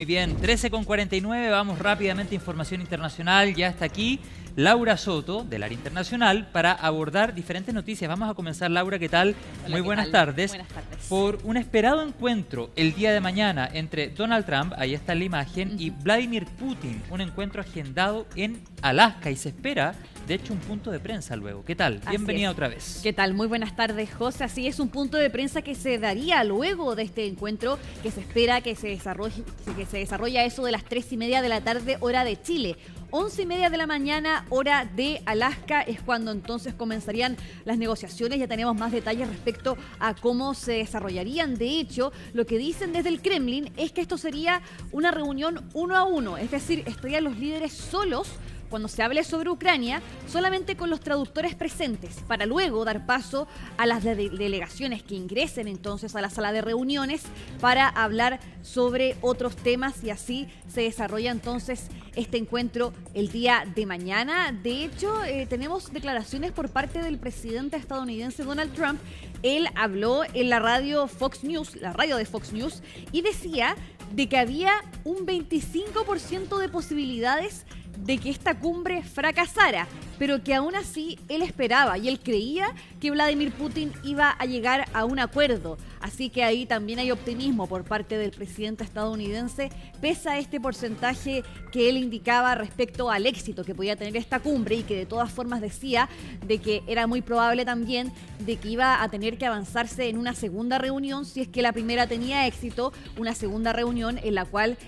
Muy bien, 13:49, vamos rápidamente a información internacional. Ya está aquí Laura Soto, del área internacional, para abordar diferentes noticias. Vamos a comenzar, Laura, ¿qué tal? Hola, Muy ¿qué buenas tal? tardes. Buenas tardes. Por un esperado encuentro el día de mañana entre Donald Trump, ahí está la imagen, y Vladimir Putin, un encuentro agendado en Alaska, y se espera, de hecho, un punto de prensa luego. ¿Qué tal? Bienvenida otra vez. ¿Qué tal? Muy buenas tardes, José. Así es, un punto de prensa que se daría luego de este encuentro, que se espera que se desarrolle a eso de las 3:30 de la tarde, hora de Chile. 11:30 de la mañana, hora de Alaska, es cuando entonces comenzarían las negociaciones. Ya tenemos más detalles respecto a cómo se desarrollarían. De hecho, lo que dicen desde el Kremlin es que esto sería una reunión 1 a 1, es decir, estarían los líderes solos cuando se hable sobre Ucrania, solamente con los traductores presentes, para luego dar paso a las delegaciones que ingresen entonces a la sala de reuniones para hablar sobre otros temas, y así se desarrolla entonces este encuentro el día de mañana. De hecho, tenemos declaraciones por parte del presidente estadounidense Donald Trump. Él habló en la radio Fox News, la radio de Fox News, y decía de que había un 25% de posibilidades de que esta cumbre fracasara, pero que aún así él esperaba y él creía que Vladimir Putin iba a llegar a un acuerdo. Así que ahí también hay optimismo por parte del presidente estadounidense, pese a este porcentaje que él indicaba respecto al éxito que podía tener esta cumbre, y que de todas formas decía de que era muy probable también de que iba a tener que avanzarse en una segunda reunión si es que la primera tenía éxito, una segunda reunión en la cual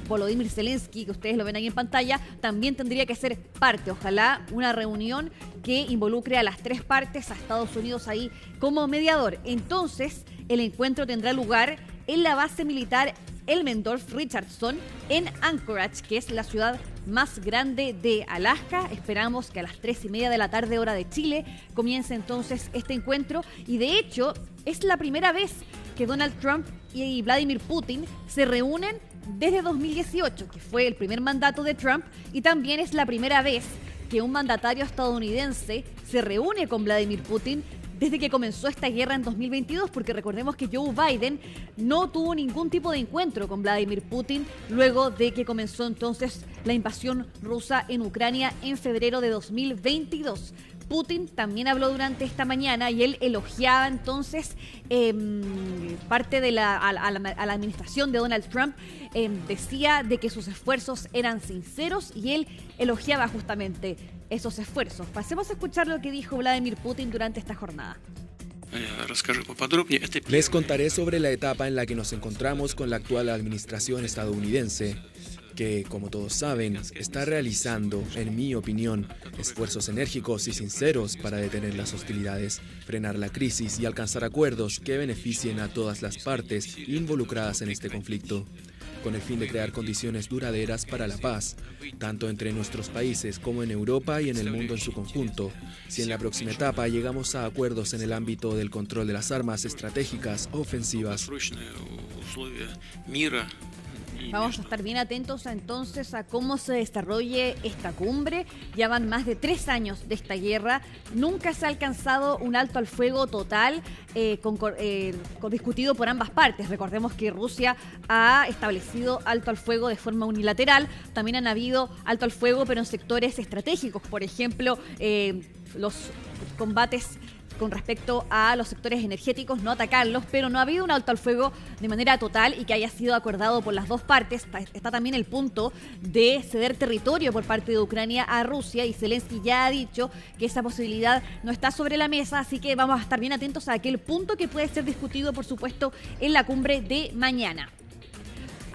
Volodymyr Zelensky, que ustedes lo ven ahí en pantalla, también tendría que ser parte. Ojalá una reunión que involucre a las tres partes, a Estados Unidos ahí como mediador. Entonces, el encuentro tendrá lugar en la base militar Elmendorf-Richardson en Anchorage, que es la ciudad más grande de Alaska. Esperamos que a las 3:30 de la tarde, hora de Chile, comience entonces este encuentro. Y de hecho, es la primera vez que Donald Trump y Vladimir Putin se reúnen desde 2018, que fue el primer mandato de Trump, y también es la primera vez que un mandatario estadounidense se reúne con Vladimir Putin desde que comenzó esta guerra en 2022, porque recordemos que Joe Biden no tuvo ningún tipo de encuentro con Vladimir Putin luego de que comenzó entonces la invasión rusa en Ucrania en febrero de 2022. Putin también habló durante esta mañana y él elogiaba entonces parte de a la administración de Donald Trump. Decía de que sus esfuerzos eran sinceros y él elogiaba justamente esos esfuerzos. Pasemos a escuchar lo que dijo Vladimir Putin durante esta jornada. Les contaré sobre la etapa en la que nos encontramos con la actual administración estadounidense, que, como todos saben, está realizando, en mi opinión, esfuerzos enérgicos y sinceros para detener las hostilidades, frenar la crisis y alcanzar acuerdos que beneficien a todas las partes involucradas en este conflicto, con el fin de crear condiciones duraderas para la paz, tanto entre nuestros países como en Europa y en el mundo en su conjunto. Si en la próxima etapa llegamos a acuerdos en el ámbito del control de las armas estratégicas ofensivas, vamos a estar bien atentos entonces a cómo se desarrolle esta cumbre. Ya van más de 3 años de esta guerra. Nunca se ha alcanzado un alto al fuego total discutido por ambas partes. Recordemos que Rusia ha establecido alto al fuego de forma unilateral. También han habido alto al fuego, pero en sectores estratégicos. Por ejemplo, los combates con respecto a los sectores energéticos, no atacarlos, pero no ha habido un alto al fuego de manera total y que haya sido acordado por las dos partes. Está también el punto de ceder territorio por parte de Ucrania a Rusia, y Zelensky ya ha dicho que esa posibilidad no está sobre la mesa, así que vamos a estar bien atentos a aquel punto que puede ser discutido, por supuesto, en la cumbre de mañana.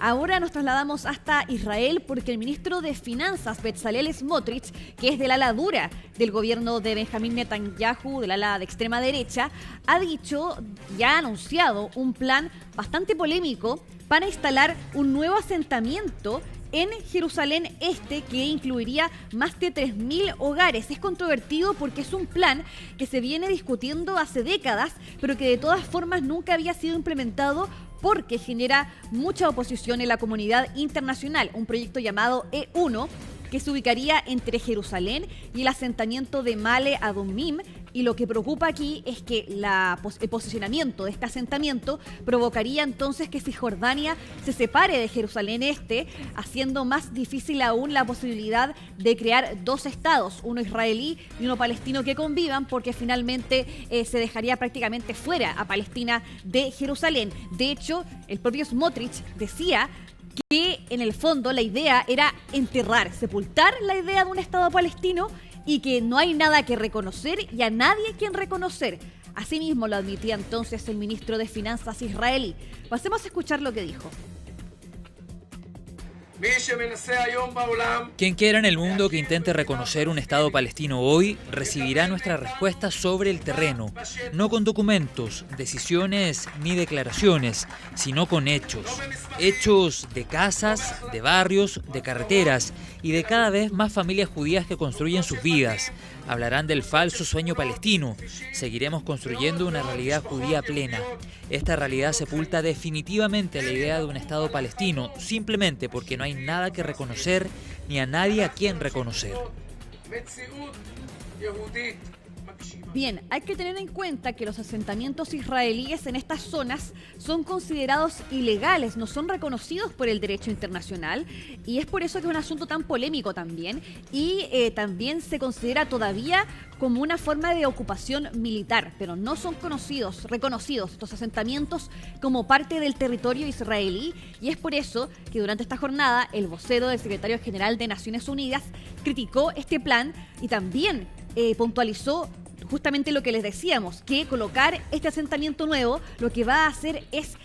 Ahora nos trasladamos hasta Israel, porque el ministro de Finanzas, Bezalel Smotrich, que es del ala dura del gobierno de Benjamín Netanyahu, del ala de extrema derecha, ha dicho y ha anunciado un plan bastante polémico para instalar un nuevo asentamiento en Jerusalén Este, que incluiría más de 3.000 hogares. Es controvertido porque es un plan que se viene discutiendo hace décadas, pero que de todas formas nunca había sido implementado, porque genera mucha oposición en la comunidad internacional. Un proyecto llamado E1, que se ubicaría entre Jerusalén y el asentamiento de Male Adumim, Y lo que preocupa aquí es que el posicionamiento de este asentamiento provocaría entonces que Cisjordania se separe de Jerusalén Este, haciendo más difícil aún la posibilidad de crear dos estados, uno israelí y uno palestino que convivan, porque finalmente se dejaría prácticamente fuera a Palestina de Jerusalén. De hecho, el propio Smotrich decía que en el fondo la idea era sepultar la idea de un Estado palestino y que no hay nada que reconocer y a nadie quien reconocer. Asimismo lo admitía entonces el ministro de Finanzas israelí. Pasemos a escuchar lo que dijo. Quien quiera en el mundo que intente reconocer un Estado palestino hoy recibirá nuestra respuesta sobre el terreno, no con documentos, decisiones ni declaraciones, sino con hechos. Hechos de casas, de barrios, de carreteras y de cada vez más familias judías que construyen sus vidas. Hablarán del falso sueño palestino. Seguiremos construyendo una realidad judía plena. Esta realidad sepulta definitivamente la idea de un Estado palestino, simplemente porque no hay nada que reconocer ni a nadie a quien reconocer. Bien, hay que tener en cuenta que los asentamientos israelíes en estas zonas son considerados ilegales, no son reconocidos por el derecho internacional, y es por eso que es un asunto tan polémico también, y también se considera todavía como una forma de ocupación militar, pero no son reconocidos estos asentamientos como parte del territorio israelí, y es por eso que durante esta jornada el vocero del secretario general de Naciones Unidas criticó este plan y también puntualizó justamente lo que les decíamos, que colocar este asentamiento nuevo lo que va a hacer es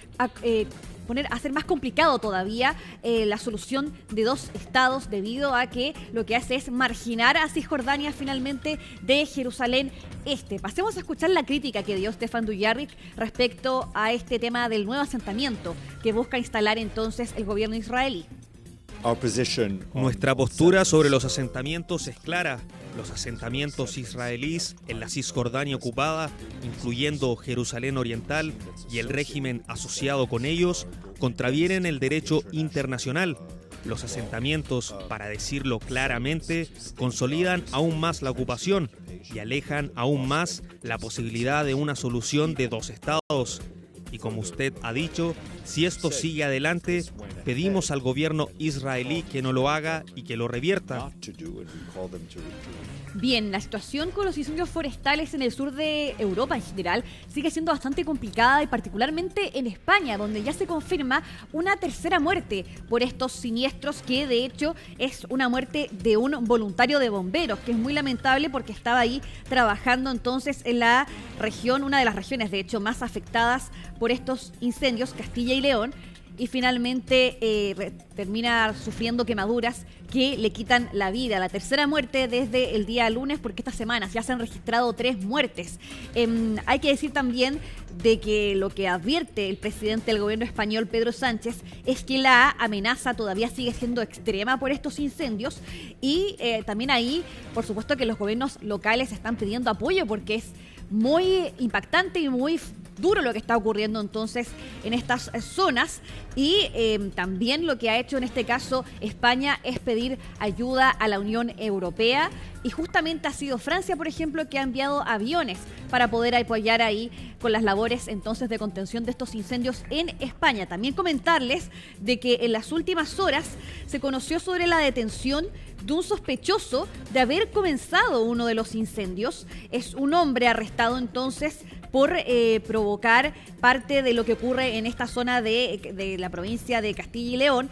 hacer más complicado todavía la solución de dos estados, debido a que lo que hace es marginar a Cisjordania finalmente de Jerusalén Este. Pasemos a escuchar la crítica que dio Stefan Dujarric respecto a este tema del nuevo asentamiento que busca instalar entonces el gobierno israelí. Nuestra postura sobre los asentamientos es clara. Los asentamientos israelíes en la Cisjordania ocupada, incluyendo Jerusalén Oriental y el régimen asociado con ellos, contravienen el derecho internacional. Los asentamientos, para decirlo claramente, consolidan aún más la ocupación y alejan aún más la posibilidad de una solución de dos estados. Y como usted ha dicho, si esto sigue adelante, pedimos al gobierno israelí que no lo haga y que lo revierta. Bien, la situación con los incendios forestales en el sur de Europa en general sigue siendo bastante complicada, y particularmente en España, donde ya se confirma una tercera muerte por estos siniestros, que de hecho es una muerte de un voluntario de bomberos, que es muy lamentable porque estaba ahí trabajando entonces en la región, una de las regiones de hecho más afectadas por estos incendios, Castilla y León, y finalmente termina sufriendo quemaduras que le quitan la vida. La tercera muerte desde el día lunes, porque estas semanas ya se han registrado 3 muertes. Hay que decir también de que lo que advierte el presidente del gobierno español, Pedro Sánchez, es que la amenaza todavía sigue siendo extrema por estos incendios, y también ahí, por supuesto, que los gobiernos locales están pidiendo apoyo, porque es muy impactante y muy duro lo que está ocurriendo entonces en estas zonas, y también lo que ha hecho en este caso España es pedir ayuda a la Unión Europea, y justamente ha sido Francia, por ejemplo, que ha enviado aviones para poder apoyar ahí con las labores entonces de contención de estos incendios en España. También comentarles de que en las últimas horas se conoció sobre la detención de un sospechoso de haber comenzado uno de los incendios. Es un hombre arrestado entonces por provocar parte de lo que ocurre en esta zona de la provincia de Castilla y León,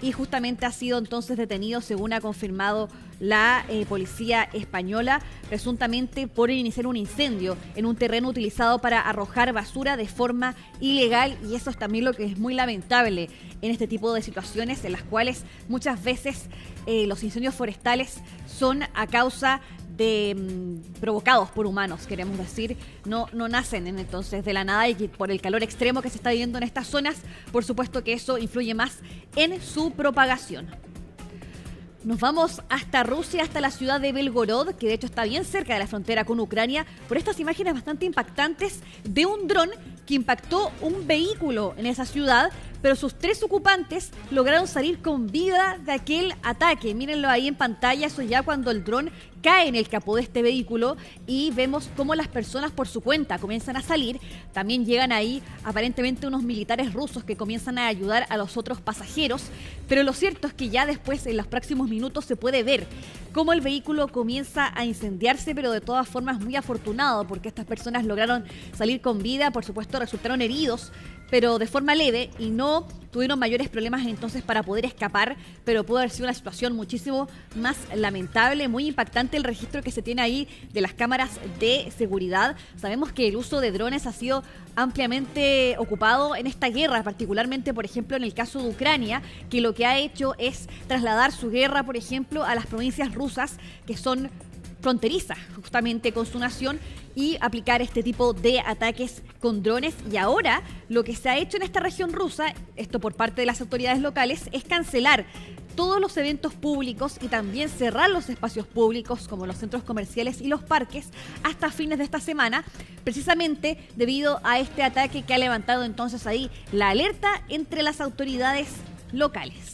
y justamente ha sido entonces detenido, según ha confirmado la policía española, presuntamente por iniciar un incendio en un terreno utilizado para arrojar basura de forma ilegal, y eso es también lo que es muy lamentable en este tipo de situaciones, en las cuales muchas veces los incendios forestales son a causa de provocados por humanos, queremos decir, no nacen entonces de la nada, y que por el calor extremo que se está viviendo en estas zonas, por supuesto que eso influye más en su propagación. Nos vamos hasta Rusia, hasta la ciudad de Belgorod, que de hecho está bien cerca de la frontera con Ucrania, por estas imágenes bastante impactantes de un dron que impactó un vehículo en esa ciudad, pero sus 3 ocupantes lograron salir con vida de aquel ataque. Mírenlo ahí en pantalla, eso ya cuando el dron cae en el capó de este vehículo y vemos cómo las personas por su cuenta comienzan a salir. También llegan ahí aparentemente unos militares rusos que comienzan a ayudar a los otros pasajeros, pero lo cierto es que ya después, en los próximos minutos, se puede ver cómo el vehículo comienza a incendiarse, pero de todas formas muy afortunado, porque estas personas lograron salir con vida. Por supuesto, resultaron heridos, pero de forma leve, y no tuvieron mayores problemas entonces para poder escapar, pero pudo haber sido una situación muchísimo más lamentable. Muy impactante el registro que se tiene ahí de las cámaras de seguridad. Sabemos que el uso de drones ha sido ampliamente ocupado en esta guerra, particularmente, por ejemplo, en el caso de Ucrania, que lo que ha hecho es trasladar su guerra, por ejemplo, a las provincias rusas que son fronteriza justamente con su nación y aplicar este tipo de ataques con drones. Y ahora lo que se ha hecho en esta región rusa, esto por parte de las autoridades locales, es cancelar todos los eventos públicos y también cerrar los espacios públicos como los centros comerciales y los parques hasta fines de esta semana, precisamente debido a este ataque que ha levantado entonces ahí la alerta entre las autoridades locales.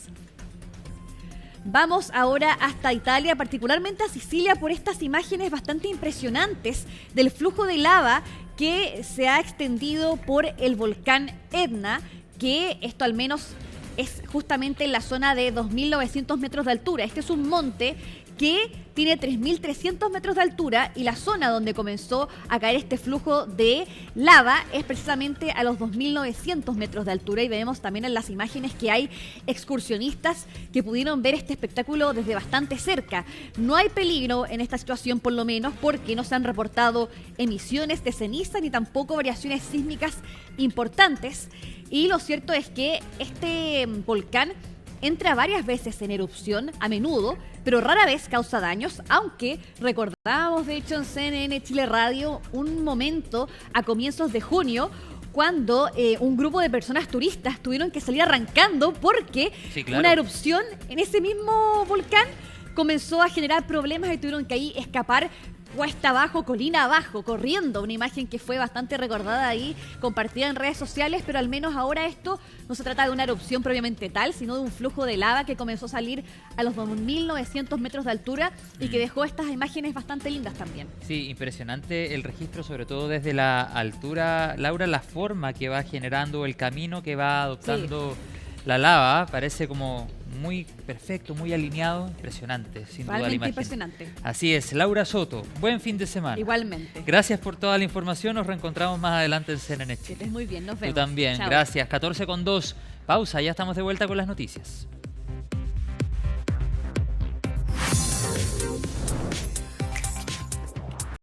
Vamos ahora hasta Italia, particularmente a Sicilia, por estas imágenes bastante impresionantes del flujo de lava que se ha extendido por el volcán Etna, que esto al menos es justamente en la zona de 2.900 metros de altura. Este es un monte que tiene 3.300 metros de altura y la zona donde comenzó a caer este flujo de lava es precisamente a los 2.900 metros de altura, y vemos también en las imágenes que hay excursionistas que pudieron ver este espectáculo desde bastante cerca. No hay peligro en esta situación, por lo menos, porque no se han reportado emisiones de ceniza ni tampoco variaciones sísmicas importantes, y lo cierto es que este volcán entra varias veces en erupción a menudo, pero rara vez causa daños, aunque recordábamos de hecho en CNN Chile Radio un momento a comienzos de junio cuando un grupo de personas turistas tuvieron que salir arrancando porque una erupción en ese mismo volcán comenzó a generar problemas y tuvieron que ahí escapar cuesta abajo, colina abajo, corriendo. Una imagen que fue bastante recordada ahí, compartida en redes sociales, pero al menos ahora esto no se trata de una erupción propiamente tal, sino de un flujo de lava que comenzó a salir a los 2.900 metros de altura y que dejó estas imágenes bastante lindas también. Sí, impresionante el registro, sobre todo desde la altura, Laura, la forma que va generando, el camino que va adoptando la lava, parece como muy perfecto, muy alineado, impresionante, sin duda la imagen. Impresionante. Así es, Laura Soto, buen fin de semana. Igualmente. Gracias por toda la información, nos reencontramos más adelante en CNN Chile. Que estés muy bien, nos vemos. Tú también, Chao. gracias. 14:02, pausa, ya estamos de vuelta con las noticias.